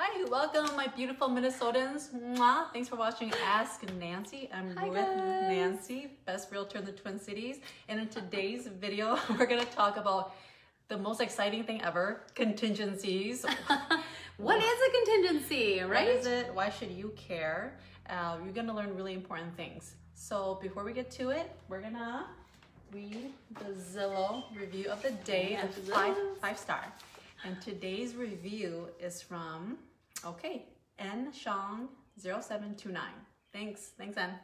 Hi, welcome my beautiful Minnesotans. Mwah. Thanks for watching Ask Nancy. I'm with Nancy, best realtor in the Twin Cities. And in today's video, we're gonna talk about the most exciting thing ever, contingencies. What is a contingency, right? What is it? Why should you care? You're gonna learn really important things. So before we get to it, we're gonna read the Zillow review of the day, the five star. And today's review is from, N.Yang 0729. Thanks, N.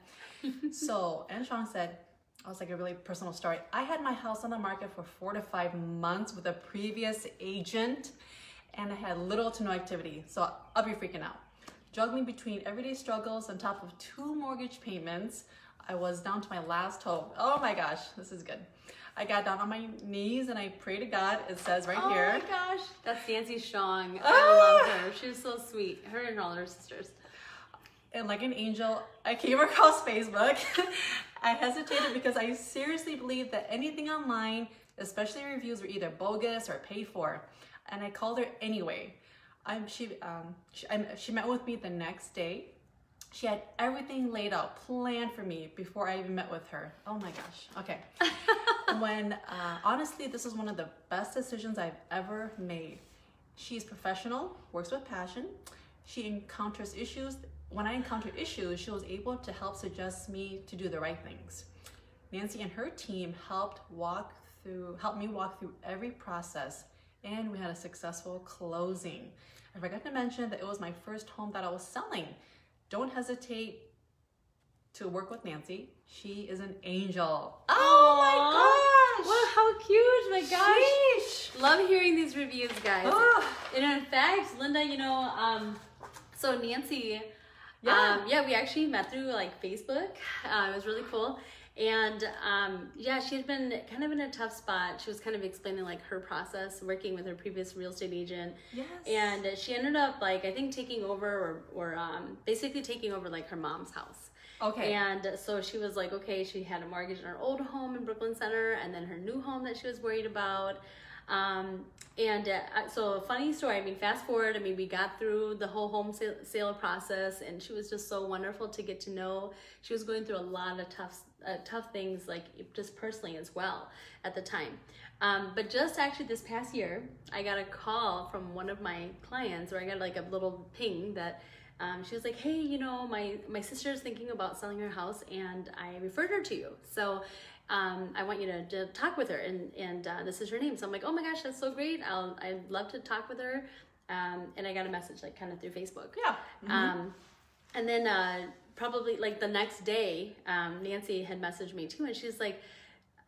So N.Yang said, I was like a really personal story. I had my house on the market for 4 to 5 months with a previous agent, and I had little to no activity. So I'll be freaking out. Juggling between everyday struggles on top of 2 mortgage payments, I was down to my last hope. Oh my gosh, this is good. I got down on my knees and I prayed to God. It says right here. Oh my gosh, that's Nancy.Yang. I love her. She was so sweet. Her and all her sisters. And like an angel, I came across Facebook. I hesitated because I seriously believed that anything online, especially reviews, were either bogus or paid for. And I called her anyway. She met with me the next day. She had everything laid out, planned for me before I even met with her. Oh my gosh. Okay. Honestly, this is one of the best decisions I've ever made. She's professional, works with passion. She encounters issues. When I encountered issues, she was able to help suggest me to do the right things. Nancy and her team helped me walk through every process, and we had a successful closing. I forgot to mention that it was my first home that I was selling. Don't hesitate to work with Nancy. She is an angel. Oh my gosh! Well, how cute! My gosh! Sheesh. Love hearing these reviews, guys. Oh. And in fact, Linda, so Nancy, we actually met through like Facebook. It was really cool. And she had been kind of in a tough spot. She was kind of explaining like her process working with her previous real estate agent. Yes. And she ended up like, I think taking over or basically taking over like her mom's house. Okay. And so she was like, okay, she had a mortgage in her old home in Brooklyn Center and then her new home that she was worried about. So funny story, fast forward, we got through the whole home sale process and she was just so wonderful to get to know. She was going through a lot of tough things, like just personally as well at the time. But just actually this past year, I got a call from one of my clients, or I got like a little ping that she was like, hey, my sister's thinking about selling her house and I referred her to you. So I want you to talk with her and this is her name. So I'm like, oh my gosh, that's so great. I'd love to talk with her. And I got a message like kind of through Facebook. Yeah. Mm-hmm. And then probably like the next day, Nancy had messaged me too. And she's like,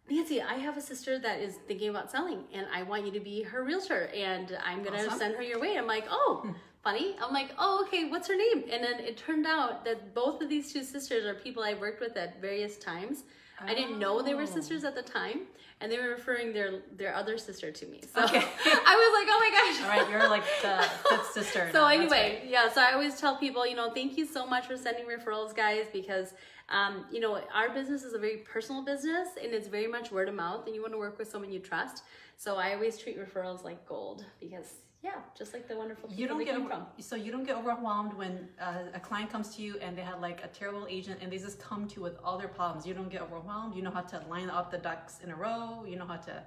Nancy, I have a sister that is thinking about selling and I want you to be her realtor and I'm going to send her your way. I'm like, oh, funny. I'm like, oh, okay, what's her name? And then it turned out that both of these 2 sisters are people I worked with at various times. I didn't know they were sisters at the time, and they were referring their other sister to me. So okay. I was like, oh my gosh. All right, you're like the 5th sister. So anyway, yeah, so I always tell people, thank you so much for sending referrals, guys, because, our business is a very personal business, and it's very much word of mouth, and you want to work with someone you trust. So I always treat referrals like gold because, yeah, just like the wonderful people they come from. So you don't get overwhelmed when a client comes to you and they had like a terrible agent and they just come to you with all their problems. You don't get overwhelmed. You know how to line up the ducks in a row. You know how to,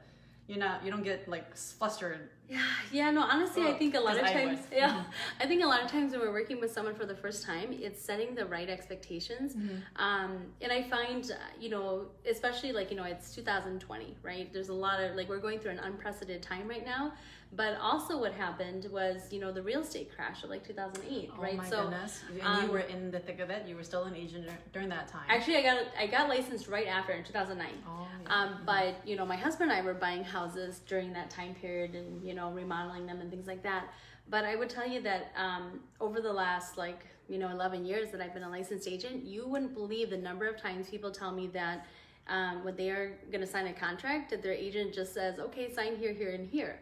you don't get like flustered. Yeah, no, honestly, I think a lot of times, I think a lot of times when we're working with someone for the first time, it's setting the right expectations. Mm-hmm. And I find, especially like, it's 2020, right? There's a lot of, like, we're going through an unprecedented time right now. But also what happened was, the real estate crash of like 2008, right? Oh my goodness. And you were in the thick of it. You were still an agent during that time. Actually, I got licensed right after in 2009. Oh, yeah. But, my husband and I were buying houses during that time period and, remodeling them and things like that. But I would tell you that over the last 11 years that I've been a licensed agent, you wouldn't believe the number of times people tell me that when they are going to sign a contract, that their agent just says, okay, sign here, here, and here.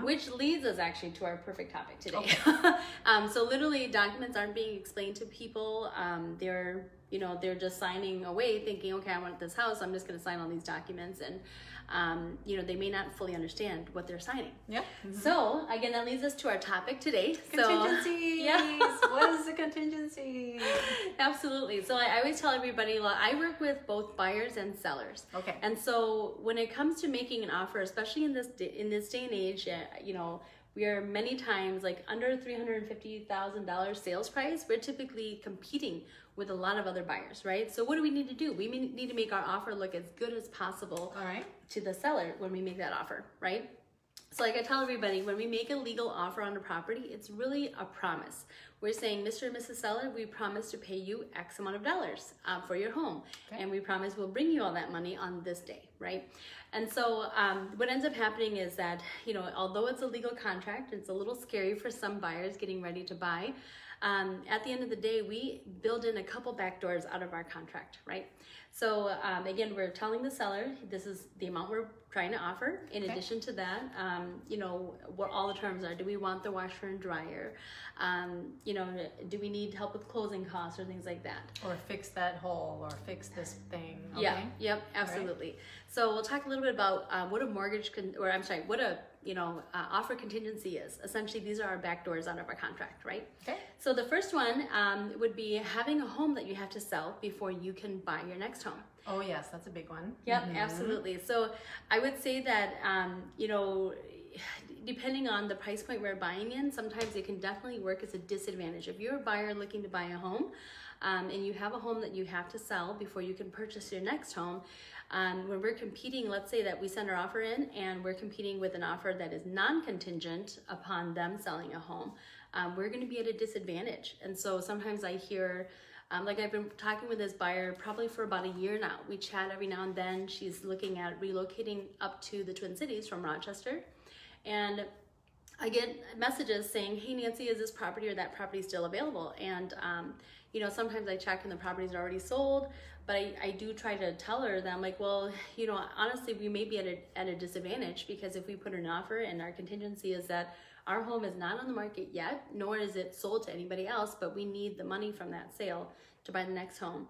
Which leads us actually to our perfect topic today. Okay. So literally documents aren't being explained to people. They're you know, they're just signing away thinking, okay, I want this house, I'm just going to sign all these documents, and you know, they may not fully understand what they're signing. Yeah. So again, that leads us to our topic today. Contingencies. Yeah. What is a contingency? Absolutely. So I always tell everybody, well, I work with both buyers and sellers. Okay. And so when it comes to making an offer, especially in this day and age, you know, we are many times like under $350,000 sales price. We're typically competing with a lot of other buyers, right? So what do we need to do? We need to make our offer look as good as possible, all right, to the seller when we make that offer, right? So like I tell everybody, when we make a legal offer on a property, it's really a promise. We're saying, Mr. and Mrs. Seller, we promise to pay you X amount of dollars for your home. Okay. And we promise we'll bring you all that money on this day, right? And so what ends up happening is that, you know, although it's a legal contract, it's a little scary for some buyers getting ready to buy. At the end of the day, we build in a couple back doors out of our contract, right? So again, we're telling the seller, this is the amount we're trying to offer. In addition to that, you know, what all the terms are. Do we want the washer and dryer? You know, do we need help with closing costs or things like that? Or fix that hole, or fix this thing. Okay. Yeah, yep, absolutely. Right. So we'll talk a little bit about what a mortgage, what a, you know, offer contingency is. Essentially, these are our back doors out of our contract, right? Okay. So the first one would be having a home that you have to sell before you can buy your next home. Oh yes, that's a big one. Yep, absolutely. So I would say that, you know, depending on the price point we're buying in, sometimes it can definitely work as a disadvantage. If you're a buyer looking to buy a home, and you have a home that you have to sell before you can purchase your next home, when we're competing, let's say that we send our offer in and we're competing with an offer that is non-contingent upon them selling a home, we're going to be at a disadvantage. And so sometimes I hear, like I've been talking with this buyer probably for about a year now. We chat every now and then. She's looking at relocating up to the Twin Cities from Rochester. And I get messages saying, hey Nancy, is this property or that property still available? And you know, sometimes I check and the properties are already sold, but I do try to tell her that I'm like, well, you know, honestly, we may be at a disadvantage, because if we put an offer and our contingency is that our home is not on the market yet, nor is it sold to anybody else, but we need the money from that sale to buy the next home,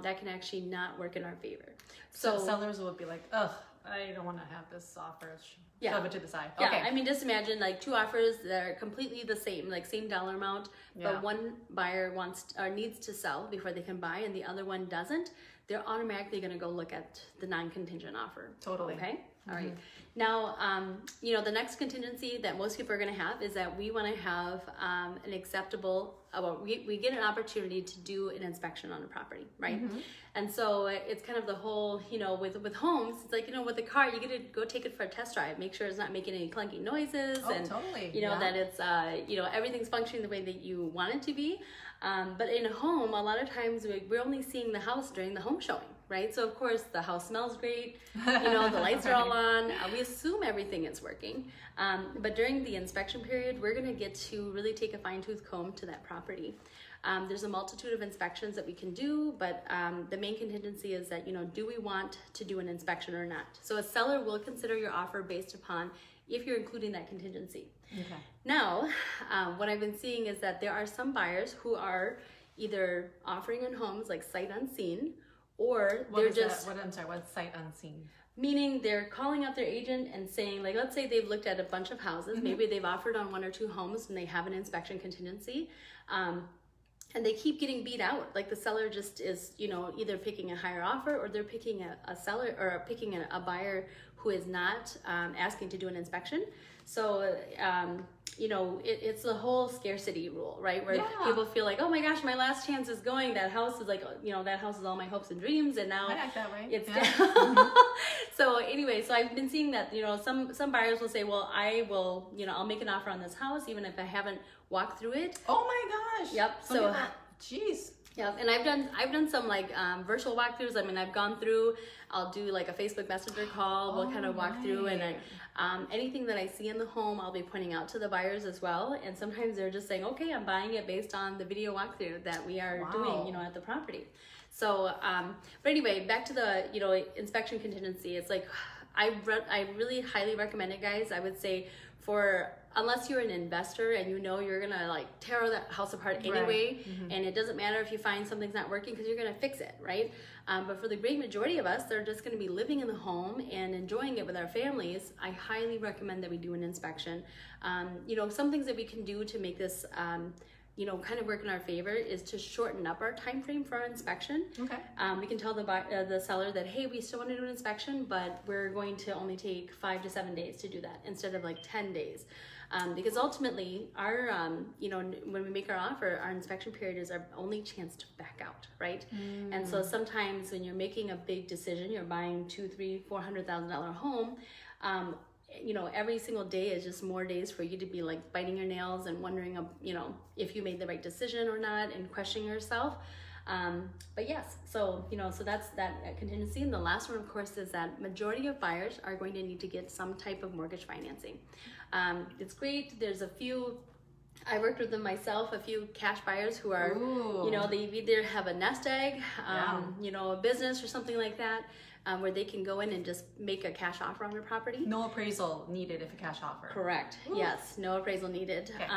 that can actually not work in our favor. So sellers would be like, ugh, I don't want to have this offer. Yeah. Shove it to the side. Yeah, okay. I mean, just imagine like two offers that are completely the same, like same dollar amount, but one buyer wants or needs to sell before they can buy and the other one doesn't. They're automatically going to go look at the non-contingent offer. Totally. Okay. All right. Now, you know, the next contingency that most people are going to have is that we want to have an acceptable, we get an opportunity to do an inspection on a property, right? And so it's kind of the whole, you know, with homes, it's like, you know, with the car, you get to go take it for a test drive, make sure it's not making any clunky noises, and you know, that it's, you know, everything's functioning the way that you want it to be. But in a home, a lot of times we're only seeing the house during the home showing, right? So of course the house smells great, you know, the lights are all on, we assume everything is working. But during the inspection period, we're gonna get to really take a fine-tooth comb to that property. There's a multitude of inspections that we can do, but the main contingency is that, you know, do we want to do an inspection or not? So a seller will consider your offer based upon if you're including that contingency. Okay. Now, what I've been seeing is that there are some buyers who are either offering on homes like sight unseen, or they're just... What's sight unseen? Meaning they're calling out their agent and saying, like, let's say they've looked at a bunch of houses, maybe they've offered on 1 or 2 homes and they have an inspection contingency, and they keep getting beat out. Like the seller just is, you know, either picking a higher offer, or they're picking a seller, or picking a buyer who is not asking to do an inspection. So, you know, it's the whole scarcity rule, right? Where people feel like, oh my gosh, my last chance is going. That house is like, you know, that house is all my hopes and dreams, and now I like that way. It's So anyway, so I've been seeing that, you know, some buyers will say, well, I will, you know, I'll make an offer on this house even if I haven't walked through it. Oh my gosh. Yep. So, jeez. Yeah, and I've done some like virtual walkthroughs. I mean, I've gone through. I'll do like a Facebook Messenger call. We'll kind of walk through, and anything that I see in the home, I'll be pointing out to the buyers as well. And sometimes they're just saying, "Okay, I'm buying it based on the video walkthrough that we are doing, you know, at the property." So, but anyway, back to the, you know, inspection contingency. It's like I really highly recommend it, guys. I would say for unless you're an investor and you know you're gonna like tear that house apart anyway, and it doesn't matter if you find something's not working because you're gonna fix it, right? But for the great majority of us, they're just gonna be living in the home and enjoying it with our families. I highly recommend that we do an inspection. You know, some things that we can do to make this you know, kind of work in our favor is to shorten up our time frame for our inspection. Okay. We can tell the seller that, hey, we still want to do an inspection, but we're going to only take 5 to 7 days to do that instead of like 10 days. Because ultimately, our you know, when we make our offer, our inspection period is our only chance to back out, right? And so sometimes when you're making a big decision, you're buying $200,000, $300,000, $400,000 home. You know, every single day is just more days for you to be like biting your nails and wondering, you know, if you made the right decision or not, and questioning yourself. But yes, so, you know, so that's that contingency. And the last one, of course, is that majority of buyers are going to need to get some type of mortgage financing. It's great. There's a few, I worked with them myself, a few cash buyers who are, you know, they either have a nest egg, you know, a business or something like that. Where they can go in and just make a cash offer on their property. No appraisal needed if a cash offer. Correct. Ooh. Yes, no appraisal needed. Okay.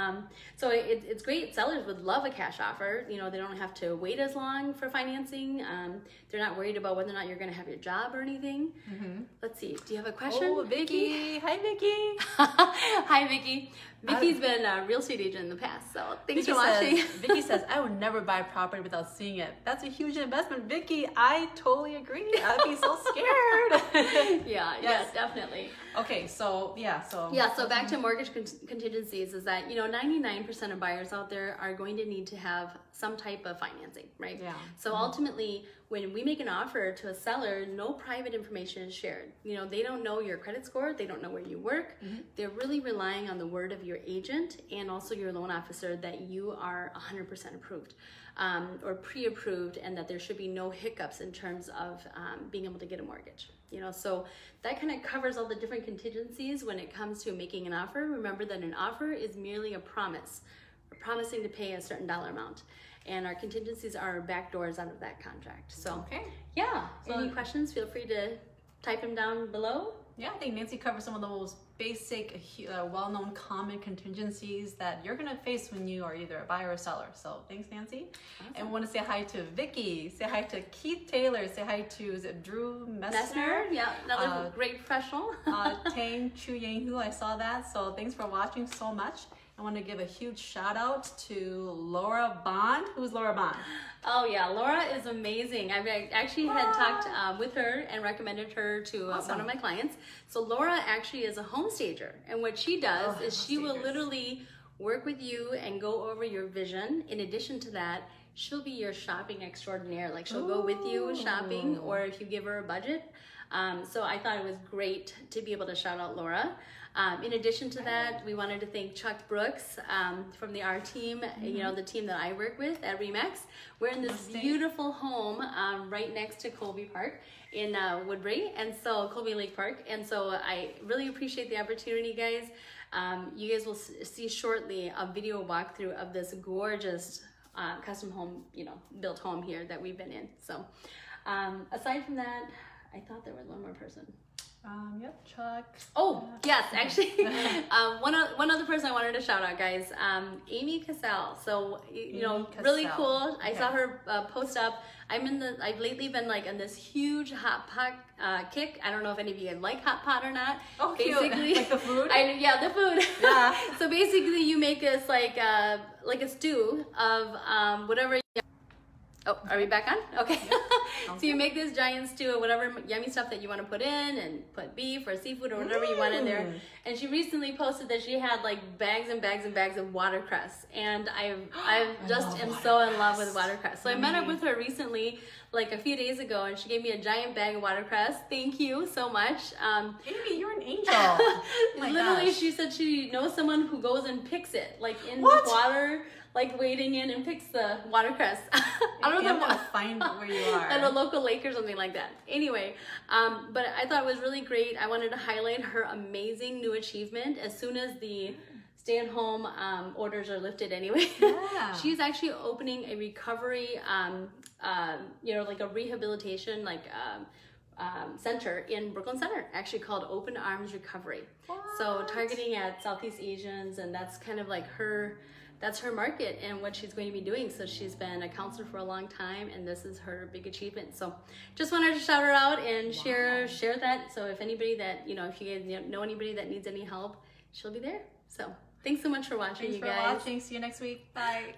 So it's great. Sellers would love a cash offer. You know, they don't have to wait as long for financing. They're not worried about whether or not you're going to have your job or anything. Let's see. Do you have a question? Oh, Vicky. Hi, Vicky. Hi, Vicky. Vicky's been a real estate agent in the past, so thanks for watching. Vicky says, I would never buy property without seeing it. That's a huge investment. Vicky, I totally agree. I'd be so scared. Yes, definitely. Okay, so so back to mortgage contingencies is that, you know, 99% of buyers out there are going to need to have some type of financing, right? Yeah. So ultimately, when we make an offer to a seller, no private information is shared. You know, they don't know your credit score, they don't know where you work. They're really relying on the word of your agent and also your loan officer that you are 100% approved or pre-approved, and that there should be no hiccups in terms of being able to get a mortgage. You know, so that kind of covers all the different contingencies when it comes to making an offer. Remember that an offer is merely a promise. We're promising to pay a certain dollar amount. And our contingencies are back doors out of that contract. So, yeah. So any questions, feel free to type them down below. Yeah, I think Nancy covered some of the most basic, well-known common contingencies that you're going to face when you are either a buyer or a seller. So thanks, Nancy. Awesome. And we want to say hi to Vicky, say hi to Keith Taylor, say hi to, is it Drew Messner? Yeah, another great professional. Tang Chu-Yang, I saw that. So thanks for watching so much. I want to give a huge shout out to Laura Bond. Who's Laura Bond? Oh yeah, Laura is amazing. I actually had talked with her and recommended her to one of my clients. So Laura actually is a home stager, and what she does is she will literally work with you and go over your vision. In addition to that, she'll be your shopping extraordinaire. Like she'll go with you shopping, or if you give her a budget. So I thought it was great to be able to shout out Laura. In addition to that, we wanted to thank Chuck Brooks from our team, you know, the team that I work with at Remax. We're in this beautiful home right next to Colby Park in Woodbury, and so Colby Lake Park. And so I really appreciate the opportunity, guys. You guys will see shortly a video walkthrough of this gorgeous custom home, you know, built home here that we've been in. So aside from that, I thought there was one more person. Yep, Chuck. Oh, yes, actually, one other person I wanted to shout out, guys. Amy Cassell. So, you know, really cool. I saw her post up. I've lately been like on this huge hot pot kick. I don't know if any of you like hot pot or not. Oh, basically, like the food? Yeah, the food. Yeah. So basically you make this like a stew of whatever. Oh, are we back on? Okay. So you make this giant stew of whatever yummy stuff that you want to put in, and put beef or seafood or whatever you want in there. And she recently posted that she had like bags and bags and bags of watercress. And I just am so in love with watercress. So I met up with her recently, like a few days ago, and she gave me a giant bag of watercress. Thank you so much. Amy, you're an angel. Literally, she said she knows someone who goes and picks it, like in the water, like wading in and picks the watercress. I don't know if I'm gonna find where you are. At a local lake or something like that. Anyway, but I thought it was really great. I wanted to highlight her amazing new achievement. As soon as the stay-at-home orders are lifted anyway, she's actually opening a recovery, you know, like a rehabilitation, like center in Brooklyn Center, actually called Open Arms Recovery. What? So targeting at Southeast Asians, and that's kind of like that's her market and what she's going to be doing. So she's been a counselor for a long time, and this is her big achievement. So just wanted to shout her out and share that. So if anybody that, if you guys know anybody that needs any help, she'll be there. So thanks so much for watching, you guys. Thanks for watching. See you next week. Bye.